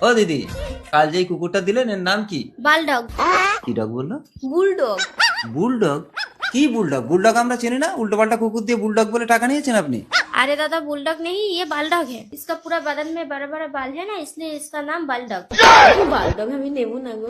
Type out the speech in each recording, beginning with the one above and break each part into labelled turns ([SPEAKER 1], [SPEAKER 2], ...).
[SPEAKER 1] ও দিদি, কাল যেই কুকুরটা দিলেন এর নাম কি?
[SPEAKER 2] বালডগ।
[SPEAKER 1] কি ডগ বললো?
[SPEAKER 2] বুলডগ।
[SPEAKER 1] বুলডগ? কি বুলডগ? বুলডগ আমরা চিনি না। উল্টো পাল্টা কুকুর দিয়ে বুলডগ বলে টাকা নিয়েছেন আপনি।
[SPEAKER 2] अरे दादा बुलडॉग नहीं, ये बालडॉग है। इसका पूरा बदन में बड़े बड़े बाल है ना, इसलिए इसका नाम बालडॉग। बालडॉग আমি নেব না গো।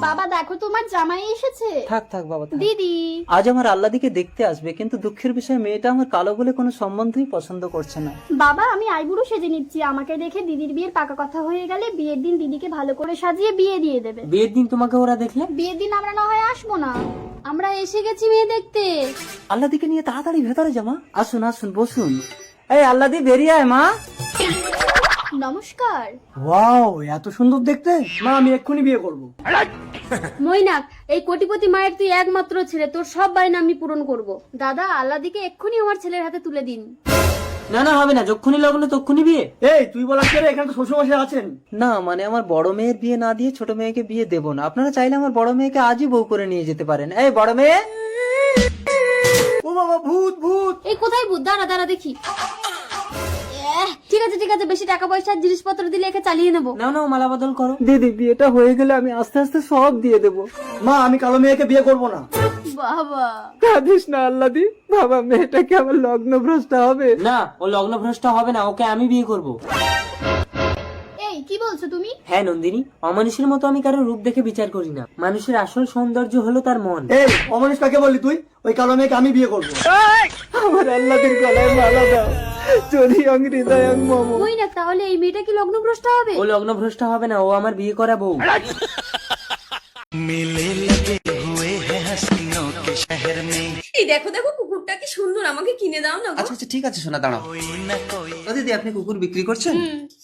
[SPEAKER 3] বাবা দেখো তোমার জামাই এসেছে।
[SPEAKER 4] থাক থাক বাবা থাক।
[SPEAKER 3] দিদি
[SPEAKER 4] আজ আমার আল্লাদিকে দেখতে আসবে, কিন্তু দুঃখের বিষয় মেয়েটা আমার কালো বলে কোনো সম্বন্ধই পছন্দ করছে না।
[SPEAKER 3] বাবা আমি আইবুড়ো সেজে নিচ্ছি, আমাকে দেখে দিদির বিয়ের পাকা কথা হয়ে গেলে বিয়ের দিন দিদিকে ভালো করে সাজিয়ে বিয়ে দিয়ে দেবে।
[SPEAKER 4] বিয়ের দিন তোমাকে ওরা দেখলে?
[SPEAKER 3] বিয়ের দিন আমরা না হয় আসবো না, আমরা এসে গেছি মেয়ে দেখতে।
[SPEAKER 4] আল্লাদিকে নিয়ে তাড়াতাড়ি ভেতরে জামা। আসুন আসুন বসুন। এই আল্লাদি বেরিয়ে আয় মা।
[SPEAKER 3] নমস্কার।
[SPEAKER 4] ওয়াও, এত সুন্দর দেখতে। মা আমি এক্ষুনি বিয়ে করব।
[SPEAKER 3] মইনাক, এই কোটিপতি মায়ের তুই একমাত্র ছেলে, তোর সব বায়না আমি পূরণ করব। দাদা আল্লাদিকে এক্ষুনি আমার ছেলের হাতে তুলে দিন।
[SPEAKER 4] না না হবে না, যখনই লাগলো তখনই বিয়ে। এই তুই বলার কে? এখানে তো শ্বশুর মশাই আছেন। না মানে আমার বড় মেয়ের বিয়ে না দিয়ে ছোট মেয়েকে বিয়ে দেব না। আপনারা চাইলে আমার বড় মেয়েকে আজই বউ করে নিয়ে যেতে পারেন। এই বড় মেয়ে। ও বাবা, ভূত ভূত।
[SPEAKER 3] এই কোথায় ভূত? দাঁড়া দাঁড়া দেখি। ঠিক আছে ঠিক আছে, বেশি টাকা পয়সা জিনিসপত্র দিলে একে চালিয়ে নেবো।
[SPEAKER 4] না না মালা বদল করো। দিদি বিয়েটা হয়ে গেলে আমি আস্তে আস্তে সব দিয়ে দেব। মা আমি কালো মেয়েকে বিয়ে করব না।
[SPEAKER 3] বাবা
[SPEAKER 4] কাঁদিস না আল্লাদি। বাবা মেয়েটাকে আমার লগ্ন ভ্রষ্ট হবে না। ও লগ্ন ভ্রষ্ট হবে না, ওকে আমি বিয়ে করব।
[SPEAKER 3] এই কি বলছো তুমি?
[SPEAKER 4] হ্যাঁ নন্দিনী, অমানুষের মতো আমি কারো রূপ দেখে বিচার করি না। মানুষের আসল সৌন্দর্য হলো তার মন।
[SPEAKER 5] এই অমানুষ কাকে বললি তুই? ওই কালো মেয়েকে আমি বিয়ে করবো।
[SPEAKER 4] আমার আল্লাদের গলায় মালা দাও, যদি হৃদয় মম।
[SPEAKER 3] মইনাক, তাহলে এই মেয়েটা কি লগ্নভ্রষ্ট হবে?
[SPEAKER 4] ও লগ্ন ভ্রষ্ট হবে না, ও আমার বিয়ে করা বউ।
[SPEAKER 2] এই দেখো দেখো কুকুরটা কি সুন্দর, আমাকে কিনে দাও না গো।
[SPEAKER 1] আচ্ছা আচ্ছা ঠিক আছে শোনা, দাঁড়াও। ও দিদি, আপনি কুকুর বিক্রি করছেন?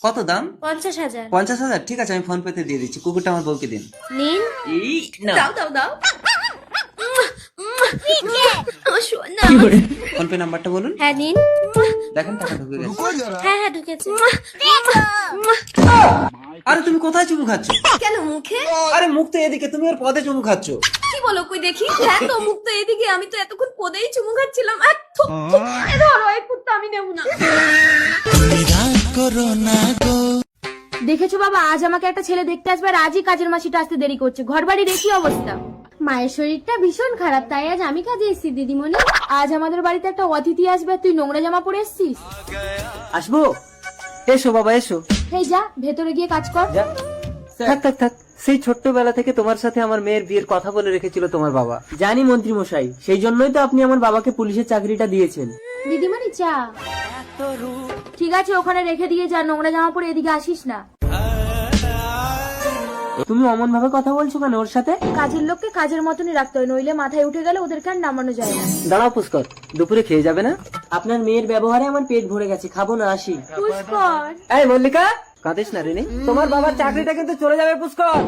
[SPEAKER 1] কত দাম?
[SPEAKER 2] 50,000।
[SPEAKER 1] 50,000? ঠিক আছে, আমি ফোন পেতে দিয়ে দিচ্ছি। কুকুরটা আমার বউকে দিন।
[SPEAKER 2] নিন।
[SPEAKER 1] এই না,
[SPEAKER 2] দাও দাও দাও। সোনা।
[SPEAKER 1] ফোন পে নাম্বারটা বলুন।
[SPEAKER 2] হ্যাঁ নিন।
[SPEAKER 1] দেখেন টাকা ঢুকে গেছে।
[SPEAKER 2] হ্যাঁ হ্যাঁ ঢুকেছে।
[SPEAKER 1] আরে তুমি কোথায় চুমু খাচ্ছ?
[SPEAKER 2] কেন মুখে?
[SPEAKER 1] আরে মুখ তো এদিকে, তুমি আর পদে চুমু খাচ্ছ।
[SPEAKER 2] কি বলো কই দেখি? হ্যাঁ তো মুখ তো এদিকে, আমি তো এতক্ষণ পদেই চুমু খাচ্ছিলাম। ধরো এই কুত্তা আমি নেব না।
[SPEAKER 3] দেখেছো বাবা, আজ আমাকে একটা ছেলে দেখতে আসবে আর আজই কাজের মাসিটা আসতে দেরি করছে। ঘর বাড়ির একই অবস্থা। মায়ের শরীরটা ভীষণ খারাপ, তাই আজ আমি কাজে এসেছি। দিদিমণি, আজ আমাদের বাড়িতে একটা অতিথি আসবে, তুই নোংরা জামা পরে এসেছিস।
[SPEAKER 4] আসবো? এসো বাবা এসো।
[SPEAKER 3] এই যা ভেতরে গিয়ে কাজ কর।
[SPEAKER 4] যা। থাক থাক থাক, সেই ছোট্টবেলা থেকে তোমার সাথে আমার মেয়ের বিয়ের কথা বলে রেখেছিল তোমার বাবা। জানি মন্ত্রী মশাই, সেই জন্যই তো আপনি আমার বাবাকে পুলিশের চাকরিটা দিয়েছেন।
[SPEAKER 3] দিদিমণি চা। ঠিক আছে, ওখানে রেখে দিয়ে যা, নোংরা জামা পরে এদিকে আসিস না।
[SPEAKER 4] তুমি অমন ভাবে কথা বলছো কেন ওর সাথে?
[SPEAKER 3] কাজের লোককে কাজের মতনই রাখতে হয়, নইলে মাথায় উঠে গেলে ওদেরকে আর নামানো যায় না।
[SPEAKER 4] দাঁড়াও পুষ্কর, দুপুরে খেয়ে যাবে না? আপনার মেয়ের ব্যবহারে আমার পেট ভরে গেছে, খাবো না, আসি।
[SPEAKER 3] পুষ্কর।
[SPEAKER 4] এই মল্লিকা, কাঁদিস না রিনি, তোমার বাবার চাকরিটা কিন্তু চলে যাবে পুষ্কর।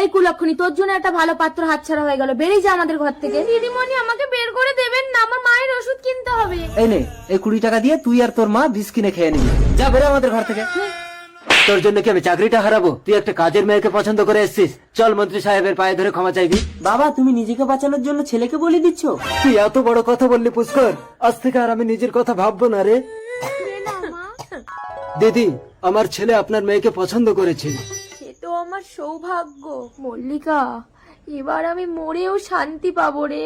[SPEAKER 3] এই কুলক্ষণী, তোর জন্য একটা ভালো পাত্র হাতছাড়া হয়ে গেল। বেরিয়ে যা আমাদের ঘর থেকে। দিদিমণি আমাকে বের করে দেবেন না, আমার মায়ের ওষুধ কিনতে হবে।
[SPEAKER 4] এই নে, এই 20 টাকা দিয়ে তুই আর তোর মা বিষ কিনে খেয়ে নিবি। যা বেরো আমাদের ঘর থেকে। তোর জন্য কি আমি চাকরিটা হারাবো? তুই একটা কাজের মেয়েকে পছন্দ করে এসেছিস। চল মন্ত্রী সাহেবের পায়ে ধরে ক্ষমা চাইবি। বাবা তুমি নিজেকে বাঁচানোর জন্য ছেলেকে বলে দিচ্ছ? তুই এত বড় কথা বললি পুষ্কর, আজ থেকে আর আমি নিজের কথা ভাববো না রে। দিদি, আমার ছেলে আপনার মেয়েকে পছন্দ করেছে।
[SPEAKER 3] সে তো আমার সৌভাগ্য। মল্লিকা, এবার আমি মরেও শান্তি পাবো রে।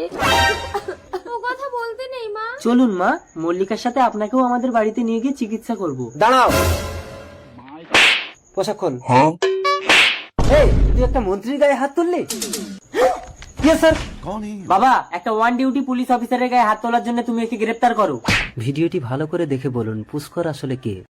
[SPEAKER 3] ও কথা বলতে নেই মা।
[SPEAKER 4] চলুন মা, মল্লিকার সাথে আপনাকেও আমাদের বাড়িতে নিয়ে গিয়ে চিকিৎসা করব। দাঁড়াও, পোশাক খোল। এই তুই একটা মন্ত্রীর গায়ে হাত তুললি? স্যার। বাবা, একটা ওয়ান ডিউটি পুলিশ অফিসারের গায়ে হাত তোলার জন্য তুমি একে গ্রেফতার করো। ভিডিওটি ভালো করে দেখে বলুন পুষ্কর আসলে কে।